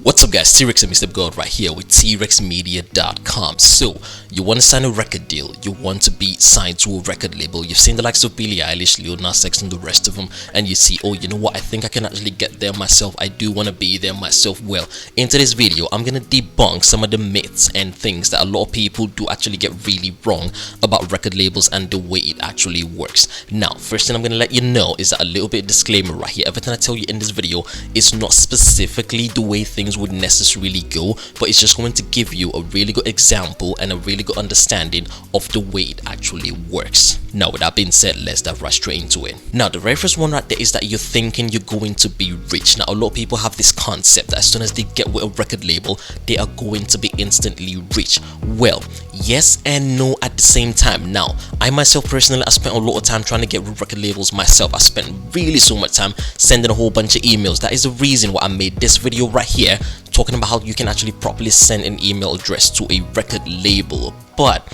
What's up guys, Terex and Mr. God right here with TREXmedia.com. So, you want to sign a record deal, you want to be signed to a record label, you've seen the likes of Billie Eilish, Lil Nas X and the rest of them, and you see, oh, you know what, I think I can actually get there myself, I do want to be there myself. Well, in today's video, I'm going to debunk some of the myths and things that a lot of people do actually get really wrong about record labels and the way it actually works. Now, first thing I'm going to let you know is that a little bit of disclaimer right here. Everything I tell you in this video is not specifically the way things would necessarily go, but it's just going to give you a really good example and a really good understanding of the way it actually works. Now, with that being said, let's dive right straight into it. Now, the very first one right there is that you're thinking you're going to be rich. Now, a lot of people have this concept that as soon as they get with a record label, they are going to be instantly rich. Well, yes and no at the same time. Now, I myself personally, I spent a lot of time trying to get with record labels myself. I spent really so much time sending a whole bunch of emails. That is the reason why I made this video right here, talking about how you can actually properly send an email address to a record label. But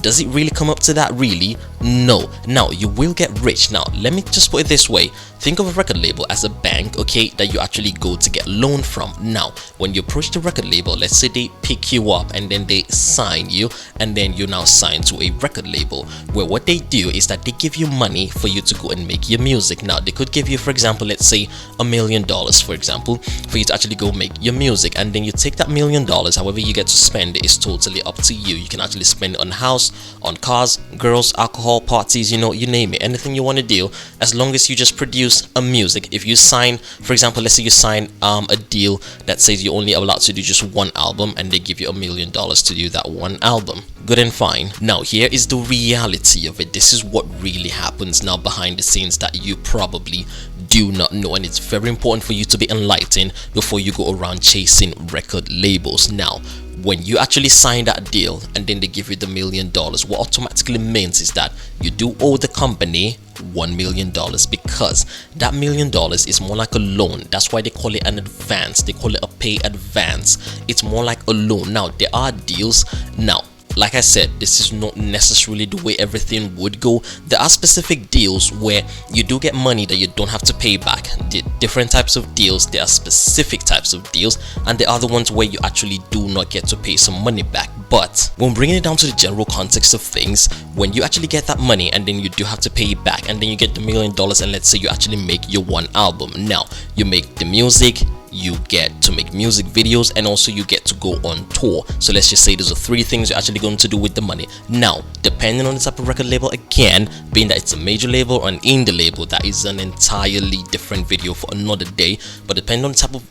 does it really come up to that? Really? No. Now, you will get rich. Now, let me just put it this way. Think of a record label as a bank, okay, that you actually go to get loan from. Now, when you approach the record label, let's say they pick you up and then they sign you, and then you're now signed to a record label, where what they do is that they give you money for you to go and make your music. Now, they could give you, for example, let's say $1 million, for example, for you to actually go make your music, and then you take that $1 million, however you get to spend it is totally up to you. You can actually spend it on a house, on cars, girls, alcohol, parties, you know, you name it, anything you want to do, as long as you just produce a music. If you sign, for example, let's say you sign a deal that says you're only allowed to do just one album, and they give you $1 million to do that one album, good and fine. Now, here is the reality of it. This is what really happens now behind the scenes that you probably do not know, and it's very important for you to be enlightened before you go around chasing record labels. Now, when you actually sign that deal and then they give you the $1 million, what automatically means is that you do owe the company $1 million, because that $1 million is more like a loan. That's why they call it an advance. They call it a pay advance. It's more like a loan. Now, there are deals. Now, like I said, this is not necessarily the way everything would go. There are specific deals where you do get money that you don't have to pay back. The different types of deals, there are specific types of deals, and there are the ones where you actually do not get to pay some money back. But when bringing it down to the general context of things, when you actually get that money and then you do have to pay it back, and then you get the $1 million, and let's say you actually make your one album. Now, you make the music, you get to make music videos, and also you get to go on tour. So let's just say those are three things you're actually going to do with the money. Now, depending on the type of record label, again, being that it's a major label or an indie label, that is an entirely different video for another day. But depending on the type of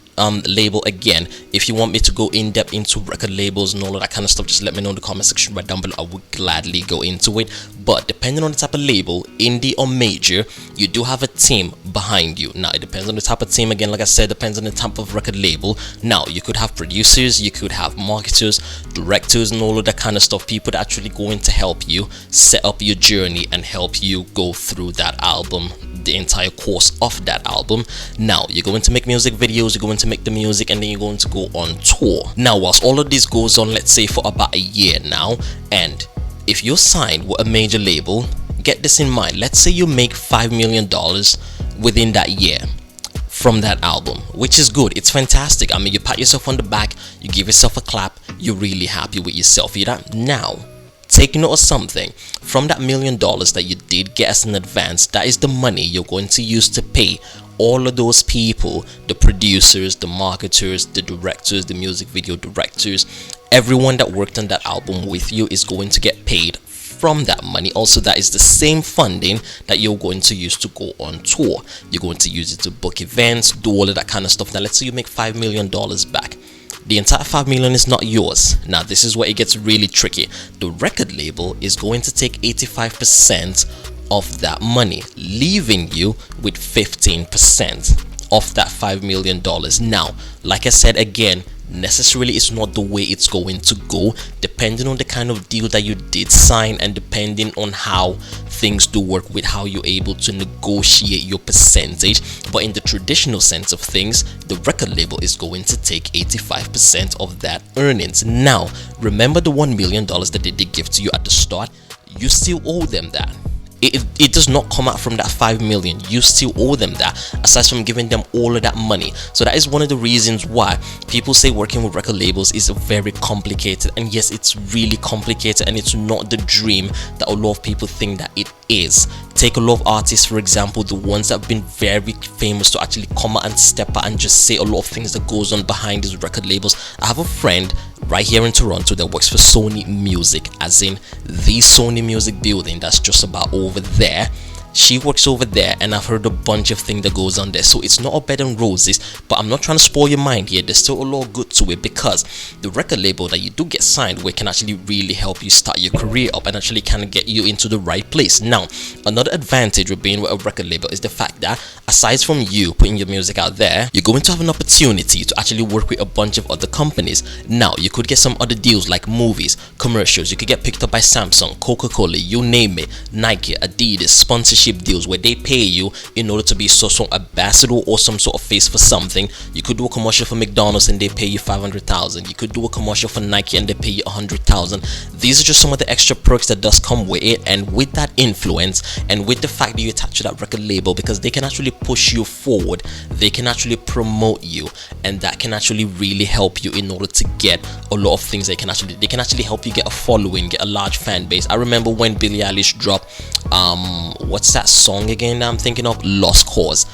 label, again, if you want me to go in depth into record labels and all of that kind of stuff, just let me know in the comment section right down below. I would gladly go into it. But depending on the type of label, indie or major, you do have a team behind you. Now, it depends on the type of team. Again, like I said, depends on the type of record label. Now, you could have producers, you could have marketers, directors, and all of that kind of stuff, people that actually going to help you set up your journey and help you go through that album, the entire course of that album. Now, you're going to make music videos, you're going to make the music, and then you're going to go on tour. Now, whilst all of this goes on, let's say for about a year now, and if you're signed with a major label, get this in mind, let's say you make $5 million within that year from that album, which is good, it's fantastic. I mean, you pat yourself on the back, you give yourself a clap, you're really happy with yourself. You know? Now, take note of something. From that $1 million that you did get as an advance, that is the money you're going to use to pay all of those people, the producers, the marketers, the directors, the music video directors, everyone that worked on that album with you is going to get paid from that money. Also, that is the same funding that you're going to use to go on tour. You're going to use it to book events, do all of that kind of stuff. Now, let's say you make $5 million back. The entire $5 million is not yours. Now, this is where it gets really tricky. The record label is going to take 85% of that money, leaving you with 15% of that $5 million. Now, like I said, again, necessarily it's not the way it's going to go, depending on the kind of deal that you did sign, and depending on how things do work with how you're able to negotiate your percentage. But in the traditional sense of things, the record label is going to take 85% of that earnings. Now, remember the $1 million that they did give to you at the start? You still owe them that. it does not come out from that 5 million. You still owe them that, aside from giving them all of that money. So that is one of the reasons why people say working with record labels is very complicated. And yes, it's really complicated, and it's not the dream that a lot of people think that it is. Take a lot of artists, for example, the ones that have been very famous to actually come out and step out and just say a lot of things that goes on behind these record labels. I have a friend right here in Toronto that works for Sony Music, as in the Sony Music building that's just about over there. She works over there, and I've heard a bunch of things that goes on there. So it's not a bed and roses, but I'm not trying to spoil your mind here. There's still a lot good to it, because the record label that you do get signed with can actually really help you start your career up and actually kind of get you into the right place. Now, another advantage with being with a record label is the fact that aside from you putting your music out there, you're going to have an opportunity to actually work with a bunch of other companies. Now, you could get some other deals like movies, commercials. You could get picked up by Samsung, Coca-Cola, you name it, Nike, Adidas, sponsorship deals where they pay you in order to be some ambassador or some sort of face for something. You could do a commercial for McDonald's and they pay you 500,000. You could do a commercial for Nike and they pay you 100,000. These are just some of the extra perks that does come with it, and with that influence and with the fact that you attach to that record label, because they can actually push you forward, they can actually promote you, and that can actually really help you in order to get a lot of things. They can actually help you get a following, get a large fan base. I remember when Billie Eilish dropped what's that song again that I'm thinking of? Lost Cause.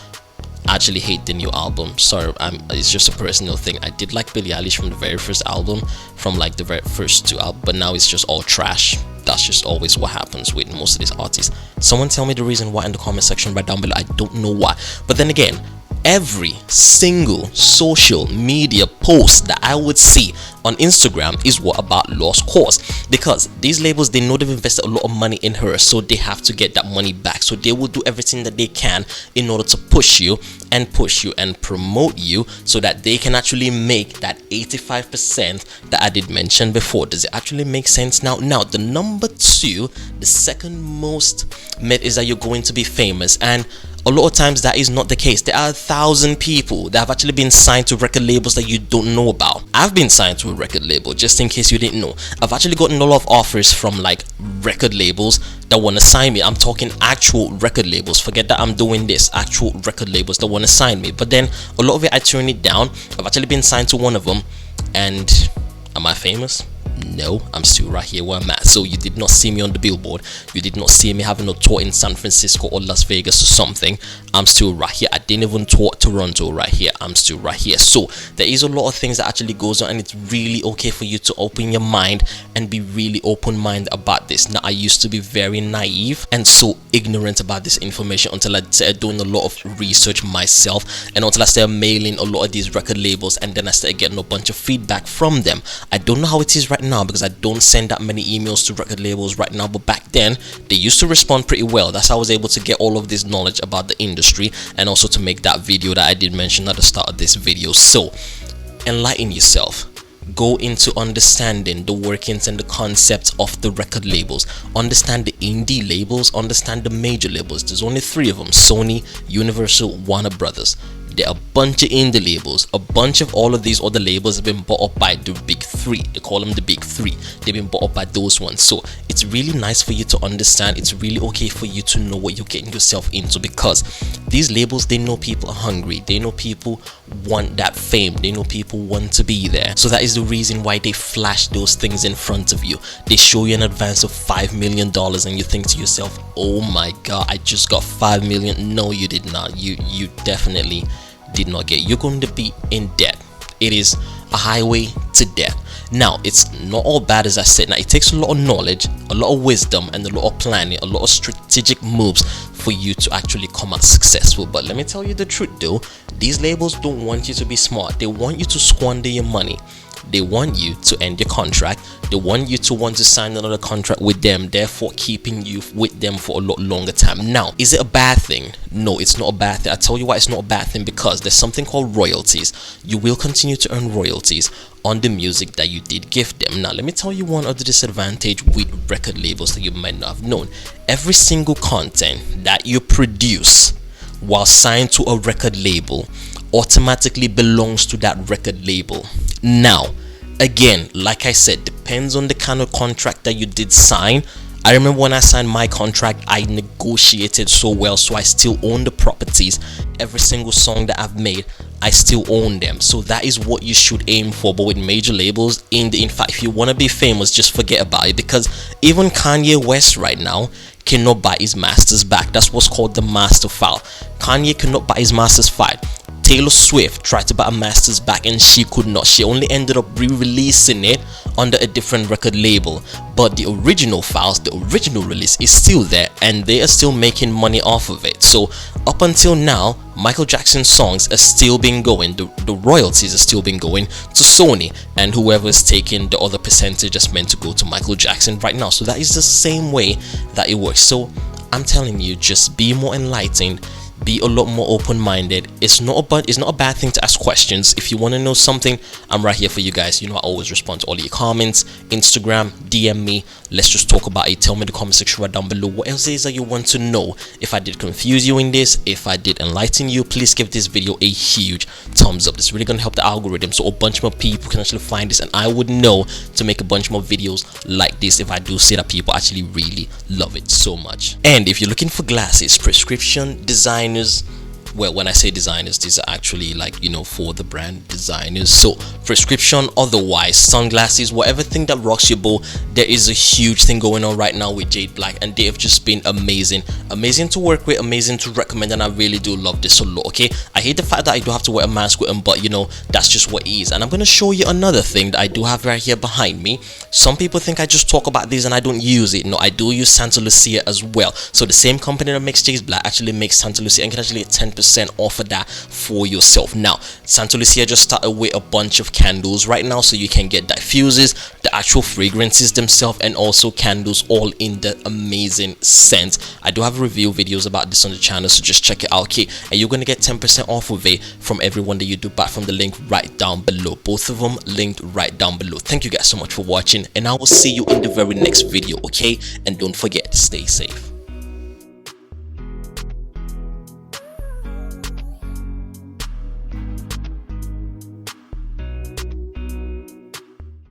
I actually hate the new album. Sorry, it's just a personal thing. I did like Billie Eilish from the very first album, from like the very first two albums, but now it's just all trash. That's just always what happens with most of these artists. Someone tell me the reason why in the comment section right down below. I don't know why. But then again, every single social media post that I would see on Instagram is what about Lost Cause, because these labels, they know they've invested a lot of money in her, so they have to get that money back. So they will do everything that they can in order to push you and promote you, so that they can actually make that 85% that I did mention before. Does it actually make sense now? Now, the number two, the second most myth is that you're going to be famous, and a lot of times that is not the case. There are 1,000 people that have actually been signed to record labels that you don't know about. I've been signed to a record label, just in case you didn't know. I've actually gotten a lot of offers from like record labels that want to sign me. I'm talking actual record labels. Forget that I'm doing this. Actual record labels that want to sign me. But then a lot of it, I turn it down. I've actually been signed to one of them, and am I famous? No, I'm still right here where I'm at. So you did not see me on the billboard, you did not see me having a tour in San Francisco or Las Vegas or something. I'm still right here. I didn't even tour Toronto right here. I'm still right here. So there is a lot of things that actually goes on, and it's really okay for you to open your mind and be really open-minded about this. Now, I used to be very naive and so ignorant about this information until I started doing a lot of research myself, and until I started mailing a lot of these record labels, and then I started getting a bunch of feedback from them. I don't know how it is right now, because I don't send that many emails to record labels right now, but back then they used to respond pretty well. That's how I was able to get all of this knowledge about the industry, and also to make that video that I did mention at the start of this video. So enlighten yourself, go into understanding the workings and the concepts of the record labels. Understand the indie labels, understand the major labels. There's only 3 of them: Sony, Universal, Warner Brothers. There are a bunch of indie labels. A bunch of all of these other labels have been bought up by the big 3. They call them the big 3. They've been bought up by those ones. So it's really nice for you to understand. It's really okay for you to know what you're getting yourself into, because these labels, they know people are hungry. They know people want that fame. They know people want to be there. So that is the reason why they flash those things in front of you. They show you an advance of $5 million, and you think to yourself, oh my god, I just got $5 million. No, you did not. You definitely did not get. You're going to be in debt. It is a highway to death. Now, it's not all bad, as I said. Now, it takes a lot of knowledge, a lot of wisdom, and a lot of planning, a lot of strategic moves for you to actually come out successful. But let me tell you the truth though, these labels don't want you to be smart. They want you to squander your money. They want you to end your contract. They want you to want to sign another contract with them, therefore keeping you with them for a lot longer time. Now, is it a bad thing? No, it's not a bad thing. I tell you why it's not a bad thing, because there's something called royalties. You will continue to earn royalties on the music that you did give them. Now, let me tell you one other disadvantage with record labels that you might not have known. Every single content that you produce while signed to a record label automatically belongs to that record label. Now, again, like I said, depends on the kind of contract that you did sign. I remember when I signed my contract, I negotiated so well, so I still own the properties. Every single song that I've made, I still own them. So that is what you should aim for. But with major labels, in fact, if you want to be famous, just forget about it, because even Kanye West right now cannot buy his masters back. That's what's called the master file. Kanye cannot buy his masters file. Taylor Swift tried to buy a masters back and she could not. She only ended up re-releasing it under a different record label, but the original files, the original release is still there, and they are still making money off of it. So up until now, Michael Jackson's songs are still been going, the royalties are still been going to Sony, and whoever is taking the other percentage is meant to go to Michael Jackson right now. So that is the same way that it works. So I'm telling you, just be more enlightened, be a lot more open-minded. It's not a bad thing to ask questions. If you want to know something, I'm right here for you guys. You know, I always respond to all your comments. Instagram, DM me, let's just talk about it. Tell me in the comment section right down below what else is that you want to know. If I did confuse you in this, if I did enlighten you, please give this video a huge thumbs up. This is really going to help the algorithm, so a bunch more people can actually find this, and I would know to make a bunch more videos like this if I do see that people actually really love it so much. And if you're looking for glasses, prescription designers, well, when I say designers, these are actually, like, you know, for the brand designers. So prescription, otherwise sunglasses, whatever thing that rocks your boat, there is a huge thing going on right now with Jade Black, and they have just been amazing to work with, amazing to recommend, and I really do love this a lot. Okay, I hate the fact that I do have to wear a mask with them, but you know, that's just what it is. And I'm going to show you another thing that I do have right here behind me. Some people think I just talk about this and I don't use it. No, I do use Santa Lucia as well. So the same company that makes Jade Black actually makes Santa Lucia, and can actually get 10% off of that for yourself. Now, Santa Lucia just started with a bunch of candles right now, so you can get diffusers, the actual fragrances themselves, and also candles, all in the amazing scent. I do have review videos about this on the channel, so just check it out, okay? And you're gonna get 10% off of it from everyone that you do buy from the link right down below. Both of them linked right down below. Thank you guys so much for watching, and I will see you in the very next video, okay? And don't forget to stay safe.